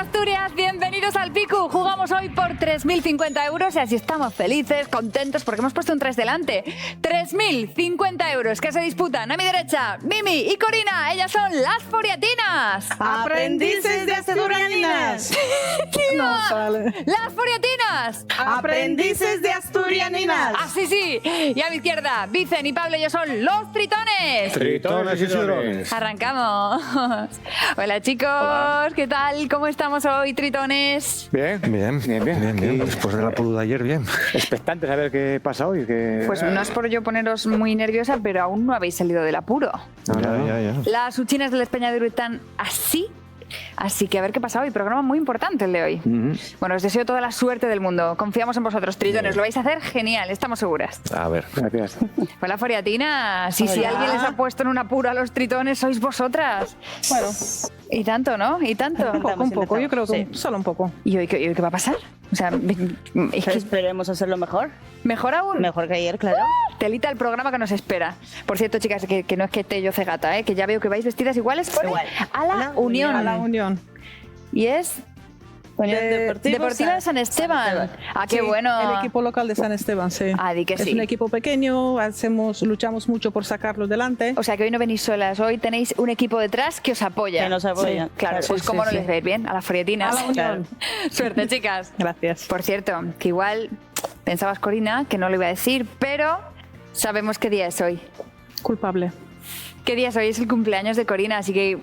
Asturias, bienvenidos al Picu. Jugamos hoy por 3.050 euros y así estamos felices, contentos porque hemos puesto un 3 delante. 3.050 euros que se disputan a mi derecha, Mimi y Corina. Ellas son las Foriatinas. Aprendices de asturianinas. No sale. Las Foriatinas. Aprendices de asturianinas. Ah, sí. Y a mi izquierda, Vicen y Pablo, ellos son los Tritones. Tritones y tiburones. Arrancamos. Hola chicos, hola. ¿Qué tal? ¿Cómo estamos hoy, Tritones? Bien. Después de la pulu de ayer, bien. Expectantes a ver qué pasa hoy. Pues no es por yo poneros muy nerviosa, pero aún no habéis salido del apuro. Ya. Las uchinas del Espeñadero están así que a ver qué pasa hoy. Programa muy importante el de hoy. Bueno, os deseo toda la suerte del mundo. Confiamos en vosotros, Tritones. Lo vais a hacer genial, estamos seguras. A ver, gracias. Hola, Foriatina. Si alguien les ha puesto en un apuro a los Tritones, sois vosotras. Bueno. Y tanto, ¿no? Y tanto. Un poco, yo creo que solo un poco. ¿Y hoy qué va a pasar? O sea, es que esperemos hacerlo mejor. ¿Mejor aún? Mejor que ayer, claro. Telita el programa que nos espera. Por cierto, chicas, que no es que esté yo cegata, que ya veo que vais vestidas iguales. Igual. A la Unión. A la Unión. Y es... Deportiva de San Esteban. Ah, qué bueno. El equipo local de San Esteban, sí. Ah, di que sí. Es un equipo pequeño, luchamos mucho por sacarlo delante. O sea que hoy no venís solas, hoy tenéis un equipo detrás que os apoya. Que nos apoya. Sí, claro, pues cómo no les veis bien, a las Foriatinas. A la Unión. Suerte, chicas. Gracias. Por cierto, que igual pensabas, Corina, que no lo iba a decir, pero sabemos qué día es hoy. Culpable. ¿Qué día es hoy? Es el cumpleaños de Corina, así que...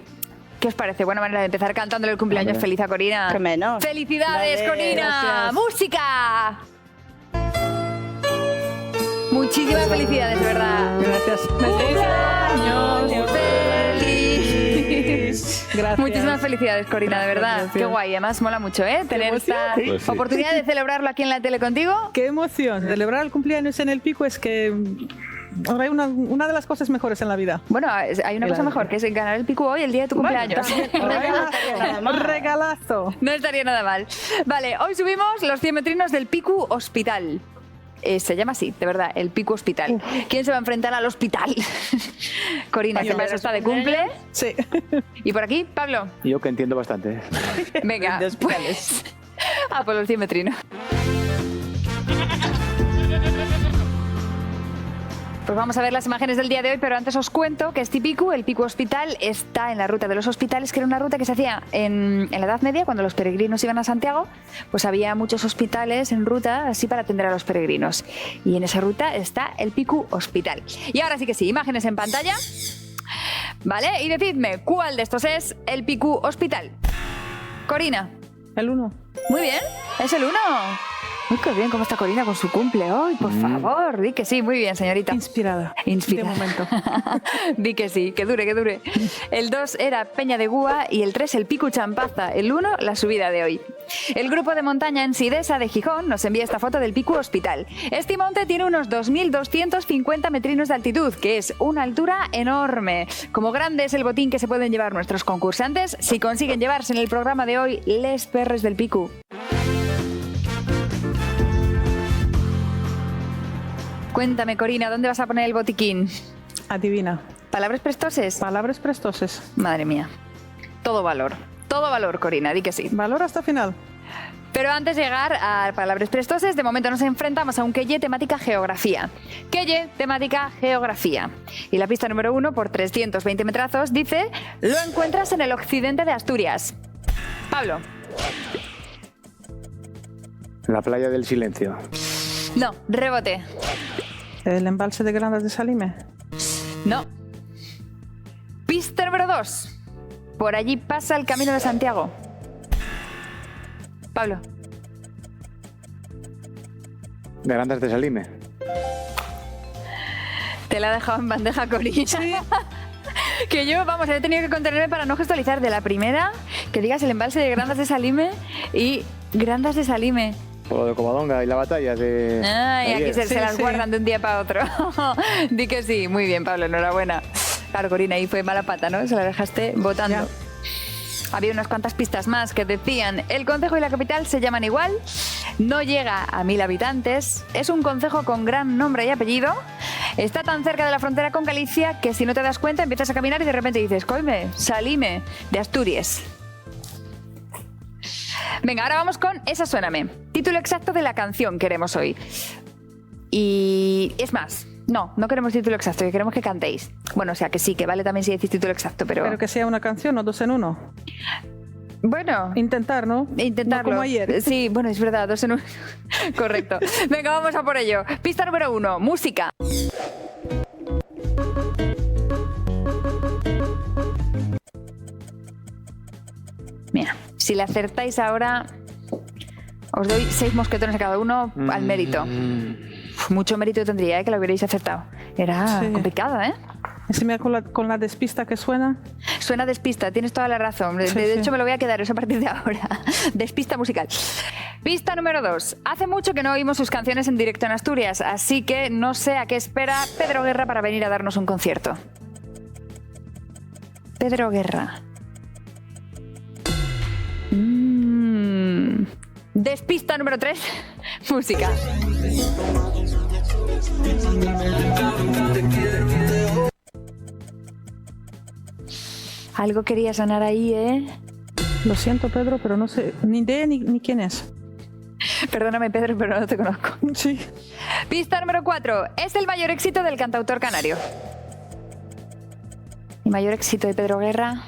¿Qué os parece? Buena manera de empezar cantándole el cumpleaños feliz a Corina. Qué menos. ¡Felicidades, Dale, Corina! gracias. ¡Música! Muchísimas felicidades, de verdad. Gracias. ¡Cumpleaños feliz! Gracias. Muchísimas felicidades, Corina, de verdad. Gracias. Qué guay, además mola mucho, tener esta Pues sí. oportunidad de celebrarlo aquí en la tele contigo. Qué emoción. Celebrar el cumpleaños en el Pico es que... Ahora hay una de las cosas mejores en la vida. Bueno, hay una cosa mejor, que es ganar el Picu hoy, el día de tu cumpleaños. Regalazo. No estaría nada mal. Vale, hoy subimos los 100 metrinos del Picu Hospital. Se llama así, de verdad, el Picu Hospital. ¿Quién se va a enfrentar al hospital? Corina, que para eso está de cumple. Sí. Y por aquí, Pablo. Yo que entiendo bastante. Venga, pues a por los 100 metrinos. Pues vamos a ver las imágenes del día de hoy, pero antes os cuento que este Picu, el Picu Hospital, está en la ruta de los hospitales, que era una ruta que se hacía en la Edad Media, cuando los peregrinos iban a Santiago, pues había muchos hospitales en ruta así para atender a los peregrinos. Y en esa ruta está el Picu Hospital. Y ahora sí que sí, imágenes en pantalla. Vale, y decidme, ¿cuál de estos es el Picu Hospital? Corina. El 1. Muy bien, es el 1. Uy, qué bien cómo está Corina con su cumple hoy, por favor. Di que sí, muy bien, señorita. Inspirada. De momento. Di que sí, que dure, que dure. El 2 era Peña de Gúa y el 3 el Picu Champaza. El 1, la subida de hoy. El grupo de montaña Ensidesa de Gijón nos envía esta foto del Picu Hospital. Este monte tiene unos 2.250 metrinos de altitud, que es una altura enorme. Como grande es el botín que se pueden llevar nuestros concursantes si consiguen llevarse en el programa de hoy les perres del Picu. Cuéntame, Corina, ¿dónde vas a poner el botiquín? Adivina. ¿Palabras prestoses? Palabras prestoses. Madre mía. Todo valor, Corina, di que sí. Valor hasta final. Pero antes de llegar a palabras prestoses, de momento nos enfrentamos a un Queye temática geografía. Queye temática geografía. Y la pista número 1, por 320 metrazos, dice: lo encuentras en el occidente de Asturias. Pablo. La playa del silencio. No, rebote. El embalse de Grandas de Salime. No. Pista número 2. Por allí pasa el Camino de Santiago. Pablo. Grandas de Salime. Te la he dejado en bandeja, Corina. Sí. Que yo, vamos, he tenido que contenerme para no gestualizar. De la primera, que digas el embalse de Grandas de Salime y Grandas de Salime. Por lo de Covadonga y la batalla de... Ay, aquí ayer. se las guardan de un día para otro. Di que sí. Muy bien, Pablo, enhorabuena. Claro, Corina, ahí fue mala pata, ¿no? Se la dejaste votando. Ya. Había unas cuantas pistas más que decían: el concejo y la capital se llaman igual, no llega a 1000 habitantes, es un concejo con gran nombre y apellido, está tan cerca de la frontera con Galicia que si no te das cuenta empiezas a caminar y de repente dices: coime, Salime, de Asturias. Venga, ahora vamos con Esa Suéname. Título exacto de la canción queremos hoy. Y es más, no queremos título exacto, que queremos que cantéis. Bueno, o sea, que sí, que vale también si decís título exacto, pero... Pero que sea una canción o 2 en 1. Bueno... Intentar, ¿no? Intentarlo. No como ayer. Sí, bueno, es verdad, 2 en 1. Correcto. Venga, vamos a por ello. Pista número 1, música. Mira, si le acertáis ahora, os doy 6 mosquetones a cada uno al mérito. Uf, mucho mérito tendría, que lo hubierais acertado. Era complicada, ¿eh? Encima con la despista que suena. Suena despista, tienes toda la razón. De hecho, me lo voy a quedar eso a partir de ahora. Despista musical. Pista número 2. Hace mucho que no oímos sus canciones en directo en Asturias, así que no sé a qué espera Pedro Guerra para venir a darnos un concierto. Pedro Guerra. Despista número 3. Música. Algo quería sonar ahí, ¿eh? Lo siento, Pedro, pero no sé ni idea ni quién es. Perdóname, Pedro, pero no te conozco. Sí. Pista número 4. Es el mayor éxito del cantautor canario. ¿El mayor éxito de Pedro Guerra?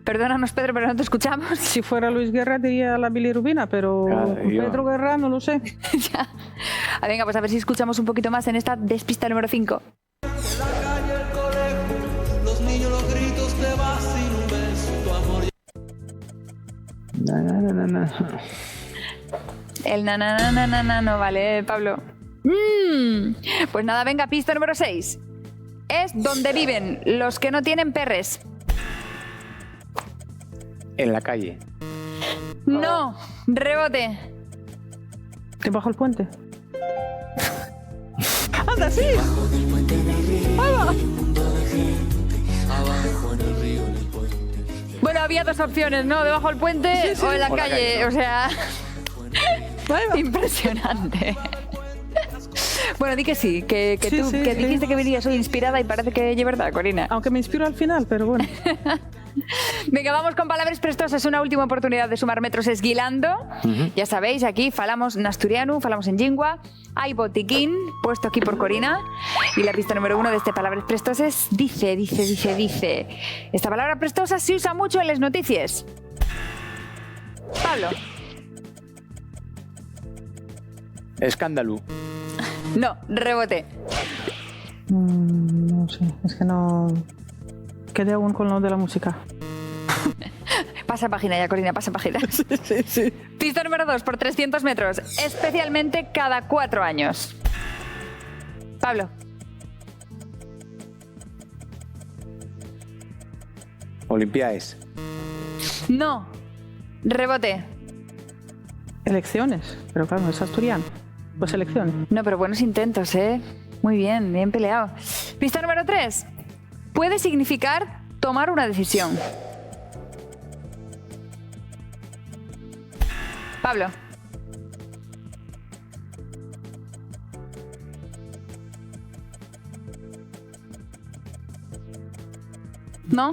Perdónanos, Pedro, pero no te escuchamos. Si fuera Luis Guerra diría la bilirrubina, pero Pedro Guerra no lo sé. Ya. Venga, pues a ver si escuchamos un poquito más en esta despista número 5. El na no vale, Pablo. Pues nada, venga, pista número 6. Es donde viven los que no tienen perres. En la calle. No, rebote. ¿Debajo del puente? ¡Anda, sí! ¡Vamos! Bueno, había 2 opciones, ¿no? Debajo del puente o en la calle. O sea, impresionante. Bueno, di que sí, que tú que dijiste que venías hoy inspirada y parece que es verdad, Corina. Aunque me inspiro al final, pero bueno. Venga, vamos con palabras prestosas. Una última oportunidad de sumar metros esguilando. Ya sabéis, aquí falamos en asturiano, falamos en lingua. Hay botiquín puesto aquí por Corina. Y la pista número 1 de este palabras prestosas dice. Esta palabra prestosa se usa mucho en las noticias. Pablo. Escándalo. No, rebote. No sé, es que no... Quedé aún con lo de la música. Pasa página ya, Corina, pasa página. Sí. Pista número 2 por 300 metros, especialmente cada 4 años. Pablo. Olimpiadas. No, rebote. Elecciones, pero claro, no es asturiano. Pues elecciones. No, pero buenos intentos, ¿eh? Muy bien, bien peleado. Pista número 3. Puede significar tomar una decisión. Pablo. ¿No?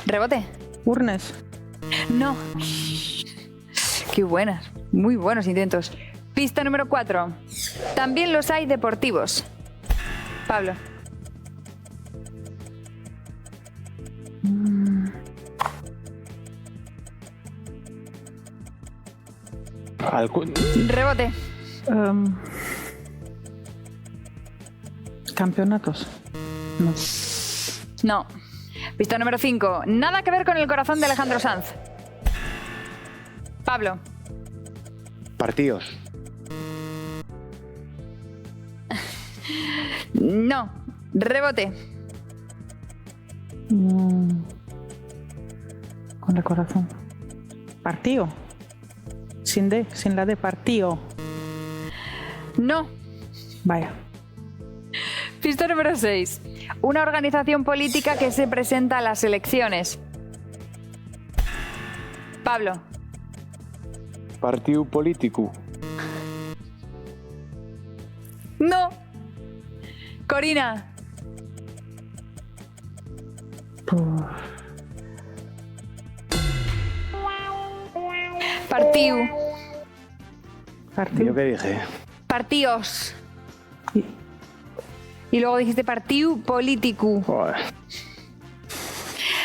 Rebote. Urnes. No. Qué buenas. Muy buenos intentos. Pista número 4. También los hay deportivos. Pablo. Rebote. Campeonatos. No. Pista número 5. Nada que ver con el corazón de Alejandro Sanz. Pablo. Partidos. No. Rebote. Con el corazón. Partido. Sin D, sin la D, partido. No. Vaya. Pista número 6. Una organización política que se presenta a las elecciones. Pablo. Partido político. No. Corina. Partiu. ¿Yo qué dije? Partíos. Y- Y luego dijiste partiu politicu. Joder.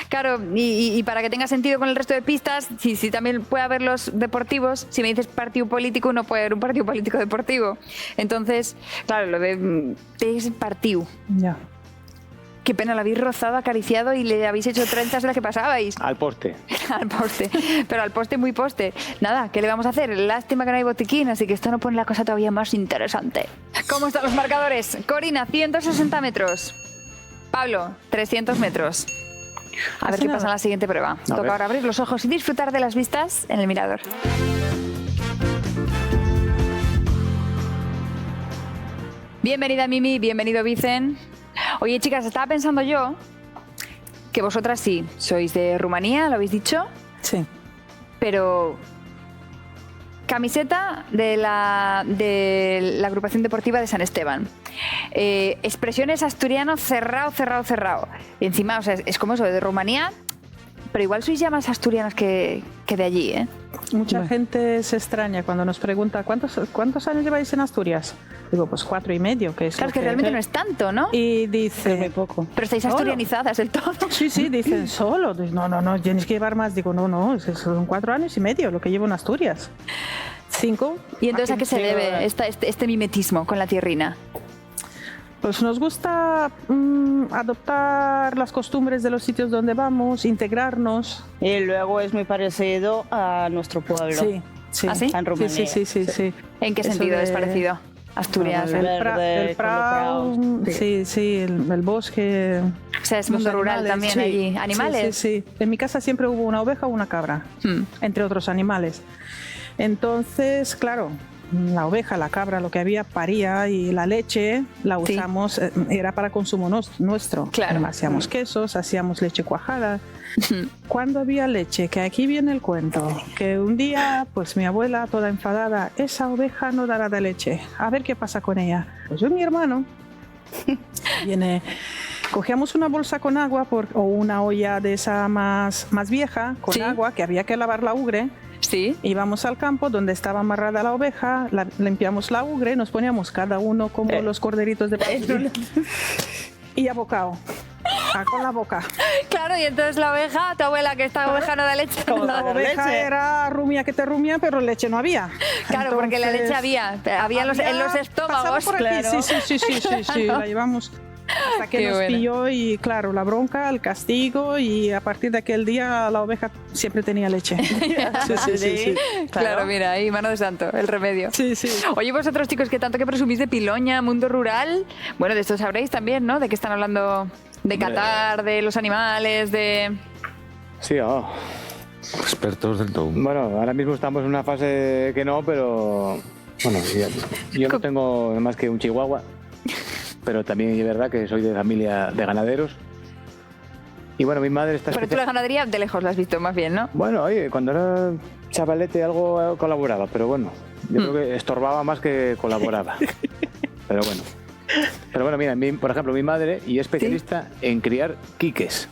Claro, y para que tenga sentido con el resto de pistas, si también puede haber los deportivos, si me dices partido político, no puede haber un partido político deportivo. Entonces, claro, lo de es partido. Ya. Qué pena, lo habéis rozado, acariciado y le habéis hecho trenzas de las que pasabais. Al poste. Al poste, pero al poste muy poste. Nada, ¿qué le vamos a hacer? Lástima que no hay botiquín, así que esto no pone la cosa todavía más interesante. ¿Cómo están los marcadores? Corina, 160 metros. Pablo, 300 metros. A ver Casi qué nada. pasa en la siguiente prueba. Toca ver. ahora abrir los ojos y disfrutar de las vistas en el mirador. Bienvenida Mimi, bienvenido Vicen. Oye chicas, estaba pensando yo que vosotras sí, sois de Rumanía, lo habéis dicho, Sí. pero camiseta de la agrupación deportiva de San Esteban. Expresiones asturiano cerrado. Y encima, o sea, es como eso, de Rumanía, pero igual sois ya más asturianas que de allí, ¿eh? Mucha gente se extraña cuando nos pregunta ¿cuántos años lleváis en Asturias? Digo, pues 4 y medio, que es Claro, lo es que realmente no es tanto, ¿no? Y Es muy dice... poco. Pero estáis Solo. asturianizadas del todo. Sí, dicen solo. No, tienes que llevar más. Digo, no, son 4 años y medio lo que llevo en Asturias. 5. ¿Y entonces a qué se Sí, debe ahora. este mimetismo con la tierrina? Pues nos gusta adoptar las costumbres de los sitios donde vamos, integrarnos. Y luego es muy parecido a nuestro pueblo. Sí. ¿Ah, sí? En Rumanía. Sí. ¿En qué Eso sentido de- es parecido? Asturias. Bueno, El Verde, Prau, con los praus, sí, el bosque. O sea, es los mundo rural animales, también sí. allí. ¿Animales? Sí. En mi casa siempre hubo una oveja o una cabra, entre otros animales. Entonces, claro, la oveja, la cabra, lo que había paría y la leche la Sí. usamos, era para consumo nuestro. Claro. Hacíamos quesos, hacíamos leche cuajada. Cuando había leche, que aquí viene el cuento, que un día, pues mi abuela, toda enfadada, esa oveja no dará de leche, a ver qué pasa con ella. Pues yo y mi hermano, cogíamos una bolsa con agua o una olla de esa más vieja, con Sí. agua, que había que lavar la ugre, Sí. íbamos al campo donde estaba amarrada la oveja, limpiamos la ugre, nos poníamos cada uno como los corderitos de pastor y a bocado, con la boca. Claro, y entonces la oveja, tu abuela, que esta oveja no da leche. ¿Cómo La da oveja leche? era rumia que te rumia, pero leche no había. Claro, porque la leche había en los pasaba estómagos. por aquí. claro. Sí, la llevamos hasta que Qué nos buena. pilló y claro, la bronca, el castigo y a partir de aquel día la oveja siempre tenía leche. Sí. Claro, mira, ahí, mano de santo, el remedio. Sí. Oye, vosotros chicos, que tanto que presumís de Piloña, mundo rural, bueno, de esto sabréis también, ¿no? De qué están hablando, de Qatar, de los animales, de... Sí, Expertos del todo. Bueno, ahora mismo estamos en una fase que no, pero... Bueno, yo no tengo más que un chihuahua, pero también es verdad que soy de familia de ganaderos. Y bueno, mi madre está... Pero tú la ganadería de lejos la has visto más bien, ¿no? Bueno, oye, cuando era chavalete algo colaboraba, pero bueno, yo creo que estorbaba más que colaboraba. Pero bueno, mira, por ejemplo, mi madre y es especialista en criar quiques.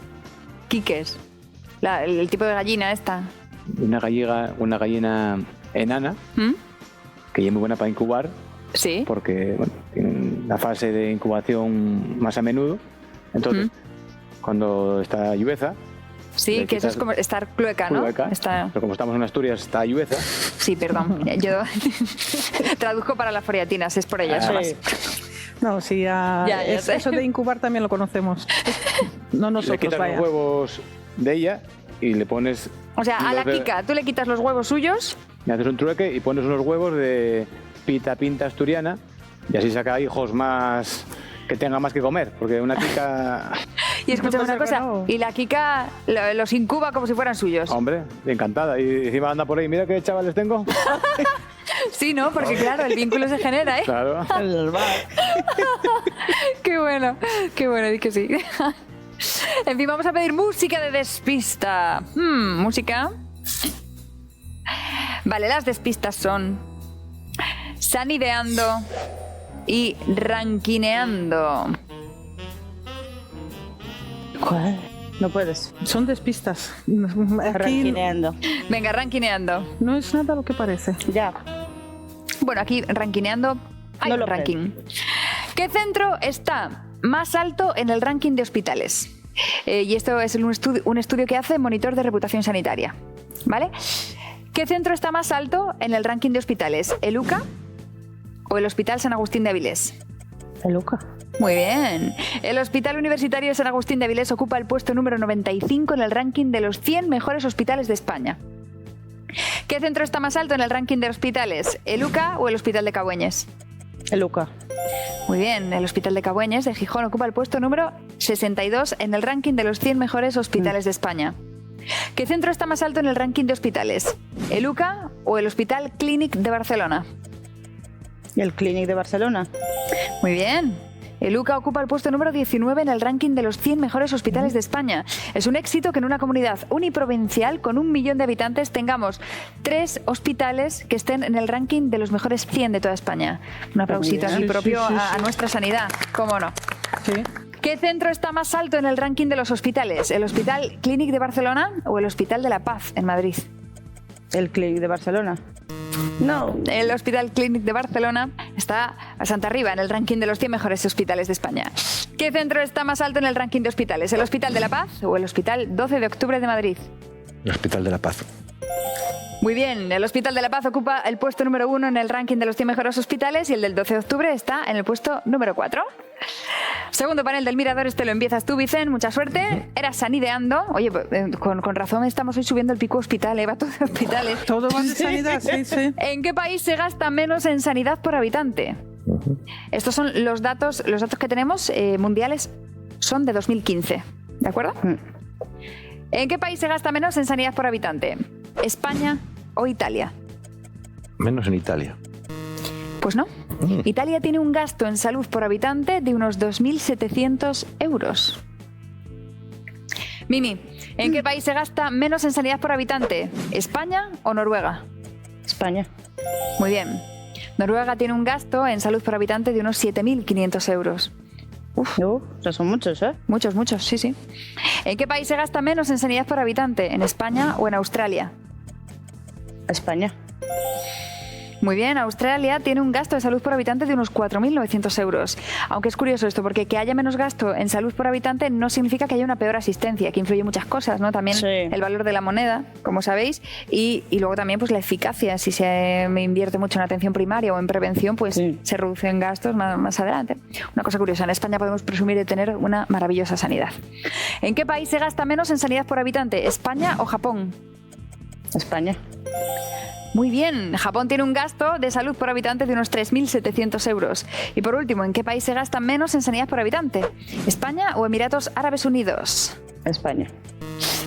Quiques. El tipo de gallina esta. Una gallina enana, ¿Mm? que es muy buena para incubar, Sí. porque bueno, tiene la fase de incubación más a menudo. Entonces, cuando está lluveza, Sí, le que eso es quitas como estar clueca, ¿no? clueca, Está... pero como estamos en Asturias, está lluveza. Sí, perdón. Yo traduzco para las foriatinas, es por ellas. Ah, más. Sí. No, sí, Ya sé. eso de incubar también lo conocemos. No Le nosotros, quitas vaya. los huevos de ella y le pones... O sea, a la los de- Kika, tú le quitas los huevos suyos. Le haces un trueque y pones unos huevos de pita pinta asturiana y así saca hijos más que tengan más que comer, porque una Kika, Y escúchame No una pasa cosa, que no. y la Kika los incuba como si fueran suyos. hombre, encantada. Y encima anda por ahí, mira qué chavales tengo. Sí, ¿no? Porque claro, el vínculo se genera, ¿eh? Claro. El bar. Qué bueno, di que sí. En fin, vamos a pedir música de despista. Música. Vale, las despistas son Sanideando y Ranquineando. ¿Cuál? No puedes. Son despistas. Aquí Ranquineando. Venga, ranquineando. no es nada lo que parece. Ya. Bueno, aquí ranquineando hay No un lo ranking. ¿Qué centro está más alto en el ranking de hospitales? Y esto es un estudio que hace Monitor de Reputación Sanitaria. ¿Vale? ¿Qué centro está más alto en el ranking de hospitales? ¿El UCA o el Hospital San Agustín de Avilés? El Luca. Muy bien. El Hospital Universitario de San Agustín de Avilés ocupa el puesto número 95 en el ranking de los 100 mejores hospitales de España. ¿Qué centro está más alto en el ranking de hospitales? ¿El UCA o el Hospital de Cabueñes? El Luca. Muy bien, el Hospital de Cabueñes de Gijón ocupa el puesto número 62 en el ranking de los 100 mejores hospitales de España. ¿Qué centro está más alto en el ranking de hospitales? ¿El UCA o el Hospital Clínic de Barcelona? El Clínic de Barcelona. Muy bien. El UCA ocupa el puesto número 19 en el ranking de los 100 mejores hospitales de España. Es un éxito que en una comunidad uniprovincial con 1 millón de habitantes tengamos 3 hospitales que estén en el ranking de los mejores 100 de toda España. Un aplausito bien. aquí Sí, propio sí, sí, a sí. nuestra sanidad. ¿Cómo no? Sí. ¿Qué centro está más alto en el ranking de los hospitales? ¿El Hospital Clínic de Barcelona o el Hospital de la Paz en Madrid? El Clínic de Barcelona. No. El Hospital Clínic de Barcelona está a Santa Arriba en el ranking de los 100 mejores hospitales de España. ¿Qué centro está más alto en el ranking de hospitales? ¿El Hospital de la Paz o el Hospital 12 de Octubre de Madrid? El Hospital de la Paz. Muy bien, el Hospital de la Paz ocupa el puesto número 1 en el ranking de los 100 mejores hospitales y el del 12 de octubre está en el puesto número 4. Segundo panel del Mirador, este lo empiezas tú, Vicen, mucha suerte. Era sanideando. Oye, con razón estamos hoy subiendo el pico hospital, va todo de hospitales. Todo va de sanidad, sí, sí. ¿En qué país se gasta menos en sanidad por habitante? Estos son los datos que tenemos mundiales son de 2015, ¿de acuerdo? ¿En qué país se gasta menos en sanidad por habitante? ¿España o Italia? Menos en Italia. Pues no. Italia tiene un gasto en salud por habitante de unos 2.700 euros. Mimi, ¿en qué país se gasta menos en sanidad por habitante? ¿España o Noruega? España. Muy bien. Noruega tiene un gasto en salud por habitante de unos 7.500 euros. Esos son muchos, ¿eh? Muchos, muchos, sí, sí. ¿En qué país se gasta menos en sanidad por habitante? ¿En España o en Australia? España. Muy bien, Australia tiene un gasto de salud por habitante de unos 4.900 euros. Aunque es curioso esto, porque que haya menos gasto en salud por habitante no significa que haya una peor asistencia, que influye muchas cosas, ¿no? También Sí. el valor de la moneda, como sabéis, y luego también pues la eficacia. Si se invierte mucho en atención primaria o en prevención, pues Sí. se reducen gastos más adelante. Una cosa curiosa, en España podemos presumir de tener una maravillosa sanidad. ¿En qué país se gasta menos en sanidad por habitante? ¿España o Japón? España. Muy bien, Japón tiene un gasto de salud por habitante de unos 3.700 euros. Y por último, ¿en qué país se gasta menos en sanidad por habitante? ¿España o Emiratos Árabes Unidos? España.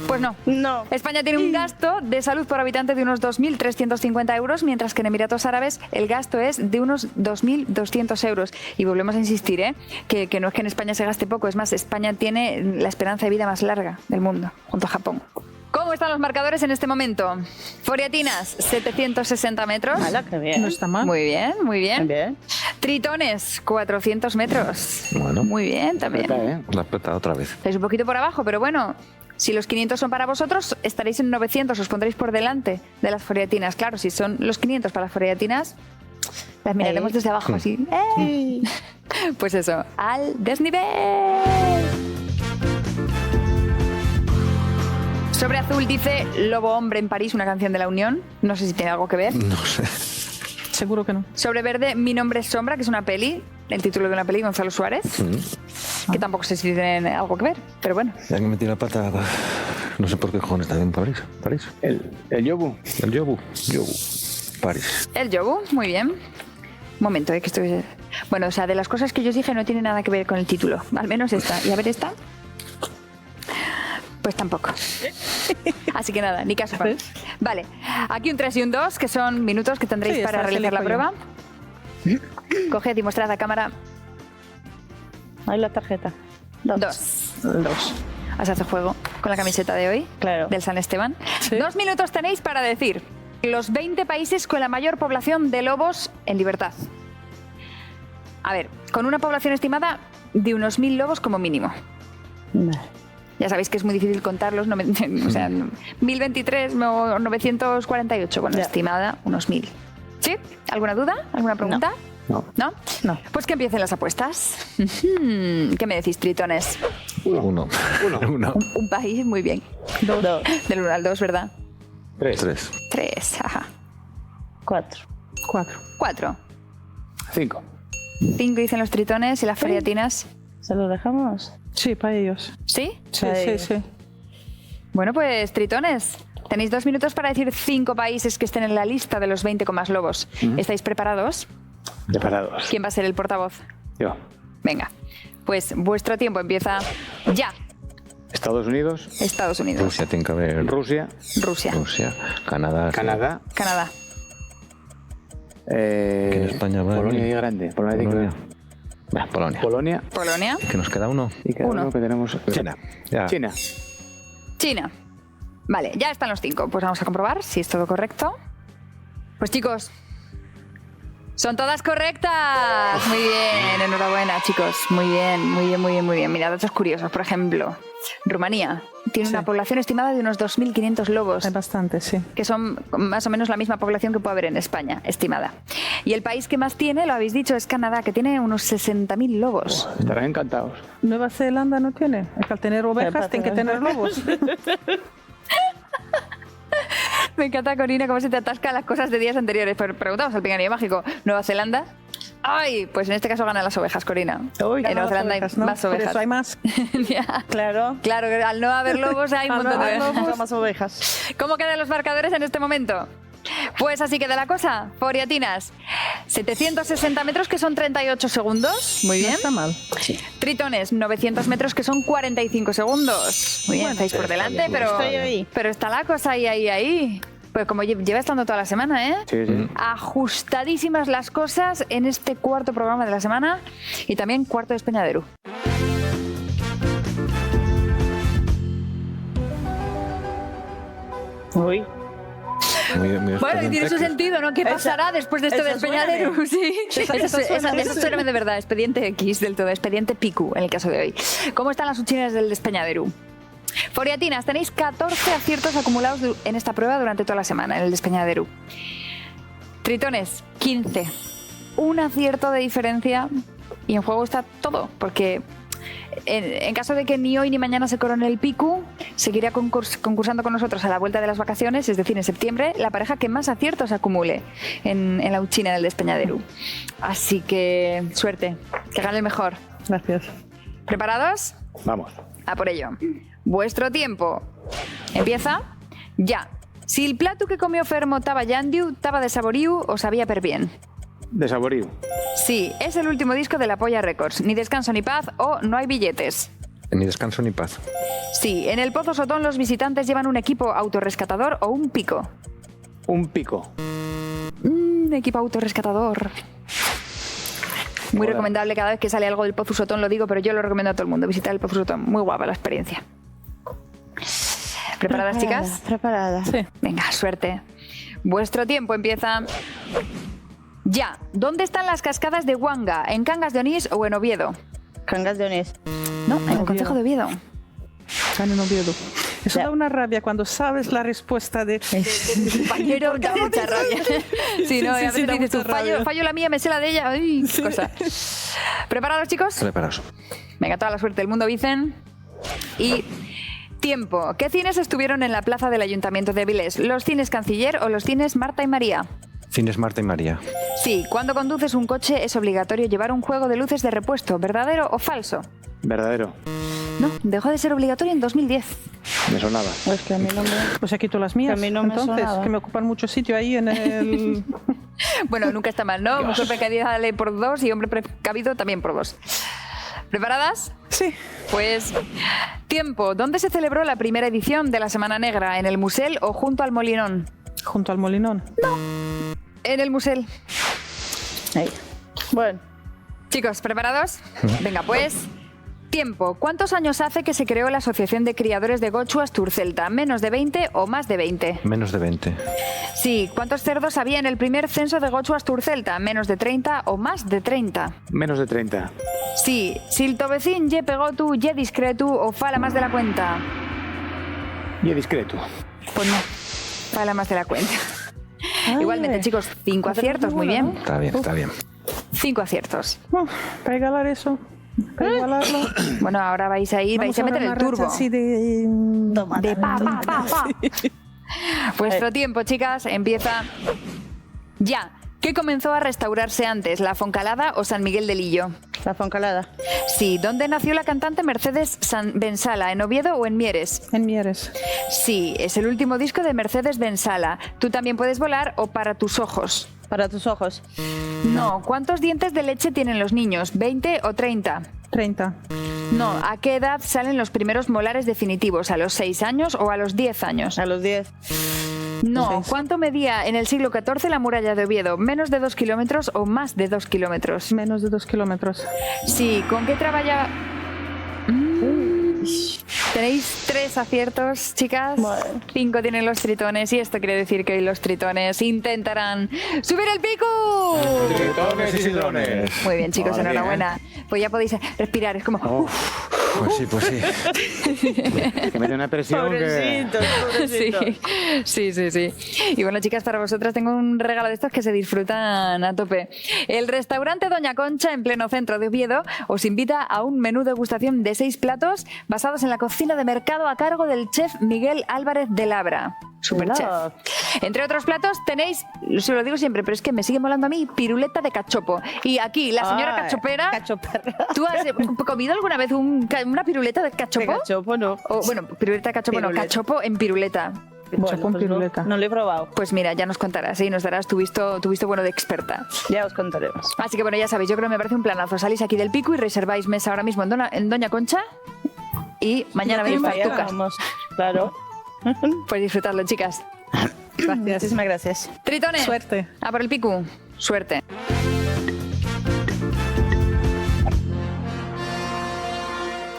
Pues no. No. España tiene un gasto de salud por habitante de unos 2.350 euros, mientras que en Emiratos Árabes el gasto es de unos 2.200 euros. Y volvemos a insistir, que no es que en España se gaste poco, es más, España tiene la esperanza de vida más larga del mundo, junto a Japón. ¿Cómo están los marcadores en este momento? Foriatinas, 760 metros. Hala, qué bien. No está mal. Muy bien, muy bien. Bien. Tritones, 400 metros. Bueno. Muy bien, también. Está, ¿eh? La peta otra vez. Estáis un poquito por abajo, pero bueno, si los 500 son para vosotros, estaréis en 900, os pondréis por delante de las foriatinas. Claro, si son los 500 para las foriatinas, las miraremos desde abajo, así. ¡Ey! Pues eso, al desnivel. Sobre azul dice Lobo Hombre en París, una canción de La Unión. No sé si tiene algo que ver. No sé. Seguro que no. Sobre verde, Mi nombre es Sombra, que es una peli, el título de una peli, Gonzalo Suárez, que tampoco sé si tienen algo que ver, pero bueno. Ya que metí la pata, no sé por qué cojones está en París. París. El Yobu. El Yobu. Yobu. París. El Yobu, muy bien. Un momento, que estoy... Bueno, o sea, de las cosas que yo os dije no tiene nada que ver con el título. Al menos esta. Y a ver esta. Pues tampoco. Así que nada, ni caso. Vale, aquí un 3 y un 2, que son minutos que tendréis Sí, para esta realizar la elijo prueba. Coged y mostrad a cámara. Ahí la tarjeta. 2. 2. Os hace juego con la camiseta de hoy, Claro. del San Esteban. Sí. 2 minutos tenéis para decir los 20 países con la mayor población de lobos en libertad. A ver, con una población estimada de unos 1.000 lobos como mínimo. Vale. Ya sabéis que es muy difícil contarlos, o sea, 1023 o 948, bueno, Ya. estimada, unos 1000. ¿Sí? ¿Alguna duda? ¿Alguna pregunta? No. ¿No? No. Pues que empiecen las apuestas. ¿Qué me decís, tritones? Uno. Uno. Un país, muy bien. Dos. Del 1 al 2, ¿verdad? 3. 3. 3, ajá. 4. 4. 4. 5. 5 dicen los tritones y las fariatinas. ¿Se lo dejamos? Sí, para ellos. ¿Sí? Sí, Para sí, ellos. sí. Bueno, pues tritones, tenéis 2 minutos para decir 5 países que estén en la lista de los 20 con más lobos. ¿Estáis preparados? Preparados. ¿Quién va a ser el portavoz? Yo. Venga, pues vuestro tiempo empieza ya. Estados Unidos, Estados Unidos, Rusia tiene que haber. Rusia, Rusia, Rusia. Canadá. sí. Canadá, Canadá, Que en España va. Polonia y grande. Polonia. Polonia. Va, Polonia. Polonia Polonia, Que nos queda uno. y cada Uno. uno que tenemos. China. Ya. China. China. Vale, ya están los 5. Pues vamos a comprobar si es todo correcto. Pues chicos, son todas correctas. Muy bien, enhorabuena, chicos. Muy bien, muy bien, muy bien, muy bien. Mira, datos curiosos. Por ejemplo, Rumanía tiene Sí. una población estimada de unos 2.500 lobos, Hay bastante, sí. que son más o menos la misma población que puede haber en España, estimada. Y el país que más tiene, lo habéis dicho, es Canadá, que tiene unos 60.000 lobos. Estarán encantados. Nueva Zelanda no tiene. Es que al tener ovejas tiene que tener lobos. Me encanta, Corina, cómo se te atascan las cosas de días anteriores. Pero preguntamos al pinganillo mágico, ¿Nueva Zelanda? ¡Ay! Pues en este caso ganan las ovejas, Corina. Uy, En Nueva Zelanda hay ovejas, ¿no? más Por ovejas. eso hay más. Ya. Claro. Claro, que al no haber lobos hay un Al no montón de haber ovejas. lobos. Más ovejas. ¿Cómo quedan los marcadores en este momento? Pues así queda la cosa. Foriatinas, 760 metros, que son 38 segundos. Muy No bien. está mal. Tritones, 900 metros, que son 45 segundos. Muy bien, Bueno, estáis por delante, pero, Estoy ahí. pero está la cosa ahí. Pues como lleva estando toda la semana, ¿eh? Sí, sí. Ajustadísimas las cosas en este cuarto programa de la semana y también cuarto de Espeñadero. Uy. Muy Bueno, y tiene su expediente. sentido, ¿no? ¿Qué pasará después de esto de eso Espeñadero? suena Sí. Eso suena de verdad, expediente X del todo, expediente Picu en el caso de hoy. ¿Cómo están las uchinas del Espeñadero? Foriatinas, tenéis 14 aciertos acumulados en esta prueba durante toda la semana, en el Despeñadero. Tritones, 15. Un acierto de diferencia y en juego está todo, porque en caso de que ni hoy ni mañana se corone el Picu, seguirá concursando con nosotros a la vuelta de las vacaciones, es decir, en septiembre, la pareja que más aciertos acumule en la uchina del Despeñadero. Así que suerte, que gane el mejor. Gracias. ¿Preparados? Vamos. A por ello. Vuestro tiempo empieza ya. Si el plato que comió Fermo estaba llandiu, estaba de saboriu o sabía per bien. De saborío. Sí, es el último disco de La Polla Records. Ni descanso ni paz o no hay billetes. Ni descanso ni paz. Sí, en el Pozo Sotón los visitantes llevan un equipo autorrescatador o un pico. Un pico. Equipo autorrescatador. Muy Hola. recomendable, cada vez que sale algo del Pozo Sotón lo digo, pero yo lo recomiendo a todo el mundo, visitar el Pozo Sotón. Muy guapa la experiencia. ¿Preparadas, chicas? Preparada. Sí. Venga, suerte. Vuestro tiempo empieza ya. ¿Dónde están las cascadas de Huanga? ¿En Cangas de Onís o en Oviedo? Cangas de Onís. No, en el Oviedo. Concejo de Oviedo. Están en Oviedo. Eso Ya. da una rabia cuando sabes la respuesta de... Compañero, da mucha rabia. Sí, no, Sí, y a sí, veces da dices tú, mucha rabia. fallo la mía, me sé la de ella. Ay, qué cosa. ¿Preparados, chicos? Preparaos. Venga, toda la suerte del mundo, Vicen. Y tiempo. ¿Qué cines estuvieron en la plaza del Ayuntamiento de Avilés? ¿Los cines Canciller o los cines Marta y María? Cines Marta y María. Sí, cuando conduces un coche es obligatorio llevar un juego de luces de repuesto, ¿verdadero o falso? Verdadero. No, dejó de ser obligatorio en 2010. Me sonaba. Es que a mí no me... Pues aquí todas las mías. Que a mí no me entonces, sonaba. que me ocupan mucho sitio ahí en el... Bueno, nunca está mal, ¿no? Mujer precavida ley por 2 y hombre precavido también por 2. ¿Preparadas? Sí. Pues tiempo. ¿Dónde se celebró la primera edición de la Semana Negra? ¿En el Musel o junto al Molinón? Junto al Molinón. En el Musel. Ahí. Bueno. Chicos, ¿preparados? Venga, pues Tiempo. ¿Cuántos años hace que se creó la Asociación de Criadores de Gochu Asturcelta? ¿Menos de 20 o más de 20? Menos de 20. Sí. ¿Cuántos cerdos había en el primer censo de Gochu Asturcelta? ¿Menos de 30 o más de 30? Menos de 30. Sí. Siltovecín, ye pegotu, ye discretu o fala más de la cuenta. Y es discreto. Pues no. Fala más de la cuenta. Igualmente, chicos, 5 aciertos. Muy bien. Está bien, está bien. 5 aciertos. Para igualar eso, para igualarlo. Bueno, ahora vais a ir, vais a meter el turbo. Así de... De pa, pa, pa, pa. Vuestro tiempo, chicas, empieza ya. ¿Qué comenzó a restaurarse antes, la Foncalada o San Miguel de Lillo? La Foncalada. Sí. ¿Dónde nació la cantante Mercedes Bensala? ¿En Oviedo o en Mieres? En Mieres. Sí, es el último disco de Mercedes Bensala. ¿Tú también puedes volar o para tus ojos? Para tus ojos. No. ¿Cuántos dientes de leche tienen los niños? ¿20 o 30? 30. No. ¿A qué edad salen los primeros molares definitivos? ¿A los 6 años o a los 10 años? A los 10. No. 6. ¿Cuánto medía en el siglo XIV la muralla de Oviedo? ¿Menos de 2 kilómetros o más de 2 kilómetros? Menos de 2 kilómetros. Sí. ¿Con qué trabajaba? Tenéis 3 aciertos, chicas. Bueno. 5 tienen los tritones y esto quiere decir que hoy los tritones intentarán subir el pico. Tritones y sidrones. Muy bien, chicos, Madre mía, enhorabuena. Pues ya podéis respirar, es como... Pues sí, pues sí. Que mete una presión que... Sí. Y bueno, chicas, para vosotras tengo un regalo de estos que se disfrutan a tope. El restaurante Doña Concha, en pleno centro de Oviedo, os invita a un menú degustación de 6 platos basados en la cocina de mercado a cargo del chef Miguel Álvarez de Labra. Superchef. Hola. Entre otros platos tenéis, se lo digo siempre, pero es que me sigue molando a mí, piruleta de cachopo. Y aquí, la señora Ay, cachopera... Cachoperra. ¿Tú has comido alguna vez una piruleta de cachopo? De cachopo, no. O, bueno, piruleta de cachopo, Piruleta. no, cachopo en piruleta. Cachopo en pues piruleta. no lo he probado. Pues mira, ya nos contarás y nos darás tu visto bueno de experta. Ya os contaremos. Así que bueno, ya sabéis, yo creo que me parece un planazo. Salís aquí del pico y reserváis mesa ahora mismo en Doña Concha y mañana venís Vaya, factuca. vamos. Claro. Pues disfrutadlo, chicas. Gracias. Muchísimas gracias. Tritones. Suerte. A por el pico. Suerte.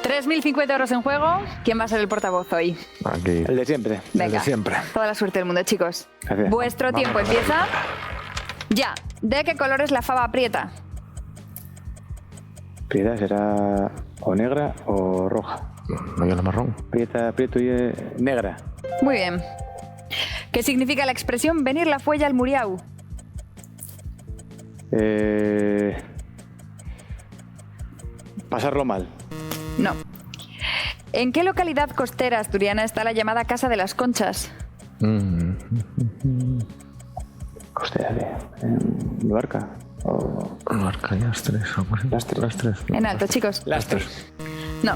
€3.050 en juego. ¿Quién va a ser el portavoz hoy? Aquí. El de siempre. Venga, siempre. toda la suerte del mundo, chicos. Gracias. Vuestro tiempo empieza ya. ¿De qué color es la fava aprieta? Prieta será o negra o roja. No hay la marrón. Prieta, prieto y negra. Muy bien. ¿Qué significa la expresión venir la fuella al muriau? Pasarlo mal. No. ¿En qué localidad costera asturiana está la llamada Casa de las Conchas? Costera de Luarca. O Marca Lastres. algo así. Lastres. En alto, chicos. Lastres. No.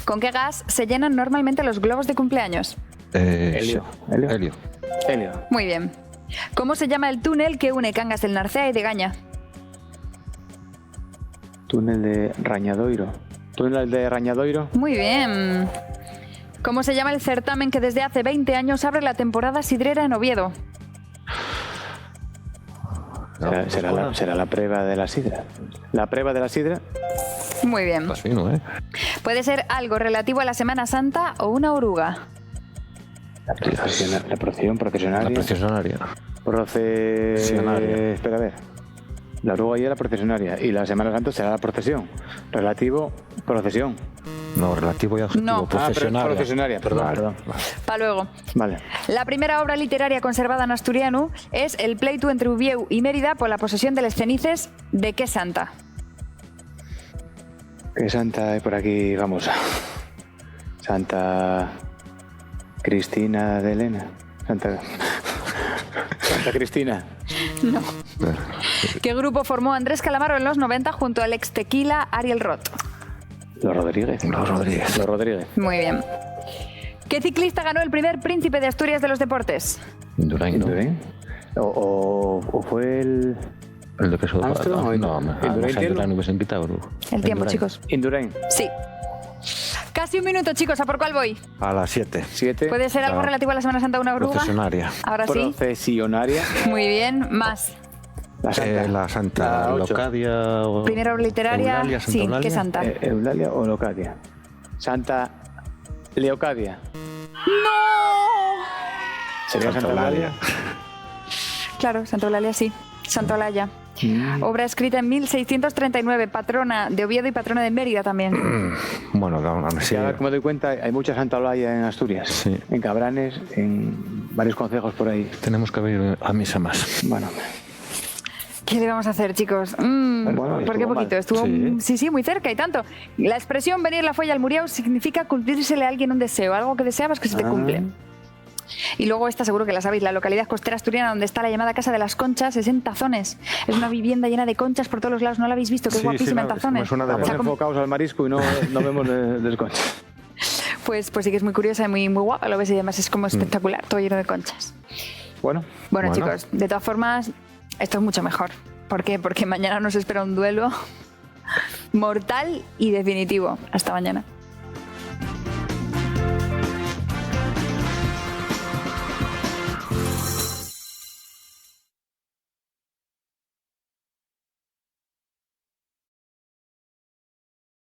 ¿Con qué gas se llenan normalmente los globos de cumpleaños? Helio. Helio. Helio. Muy bien. ¿Cómo se llama el túnel que une Cangas del Narcea y de Gaña? Túnel de Rañadoiro. Túnel de Rañadoiro. Muy bien. ¿Cómo se llama el certamen que desde hace 20 años abre la temporada sidrera en Oviedo? Será la prueba de la sidra. La prueba de la sidra. Muy bien. Así, ¿no, eh? Puede ser algo relativo a la Semana Santa o una oruga. La procesión procesionaria. La procesionaria. Procesionaria. Espera a ver. La oruga ya era procesionaria y la Semana Santa será la procesión. Relativo, procesión. No, relativo y adjetivo. No. Procesionaria. Procesionaria, perdón. Vale. perdón. Pa' luego. Vale. La primera obra literaria conservada en asturiano es el pleito entre Ubieu y Mérida por la posesión de las cenices de qué santa. ¿Qué santa hay por aquí? Vamos. Santa Cristina de Elena. Santa Cristina. No. ¿Qué grupo formó Andrés Calamaro en los 90 junto al ex Tequila Ariel Roth? Los Rodríguez. Los Rodríguez. Los Rodríguez. Muy bien. ¿Qué ciclista ganó el primer príncipe de Asturias de los deportes? Indurain, ¿no? ¿Indurain? ¿O fue el El de peso de Armstrong o No, Indurain? Indurain hubiese invitado. El tiempo, Indurain. chicos. Indurain? Sí. Casi un minuto, chicos. ¿A por cuál voy? A las 7. 7. ¿Puede ser algo Claro. relativo a la Semana Santa o una oruga? Procesionaria. Ahora sí. Procesionaria. Muy bien. Más. La Santa La ocho. Leocadia o... Primera obra literaria. Eulalia, Santa Sí, ¿qué Eulalia. santa? Eulalia o Leocadia. Santa Leocadia. ¡No! ¿Sería Santa Eulalia? Claro, Santa Eulalia sí. Santa Olalla. Mm. Obra escrita en 1639, patrona de Oviedo y patrona de Mérida también. Bueno, aún así... Sí, ahora que me doy cuenta, hay mucha Santa Olalla en Asturias. Sí. En Cabranes, en varios concejos por ahí. Tenemos que ir a misa más. Bueno, ¿Qué le vamos a hacer, chicos? Bueno, ¿Por qué estuvo poquito? mal. Estuvo, Sí. sí, muy cerca y tanto. La expresión venir la folla al muriau significa cumplírsele a alguien un deseo, algo que deseabas que se te cumple. Y luego esta seguro que la sabéis, la localidad costera asturiana donde está la llamada Casa de las Conchas es en Tazones. Es una vivienda llena de conchas por todos los lados, ¿no la habéis visto? Que es Sí, guapísima sí, en Tazones. me suena de estamos O sea, como- enfocados al marisco y no vemos de conchas. pues sí que es muy curiosa y muy, muy guapa, lo ves, y además es como espectacular, todo lleno de conchas. Bueno, Bueno, Bueno. chicos, de todas formas, esto es mucho mejor. ¿Por qué? Porque mañana nos espera un duelo mortal y definitivo. Hasta mañana.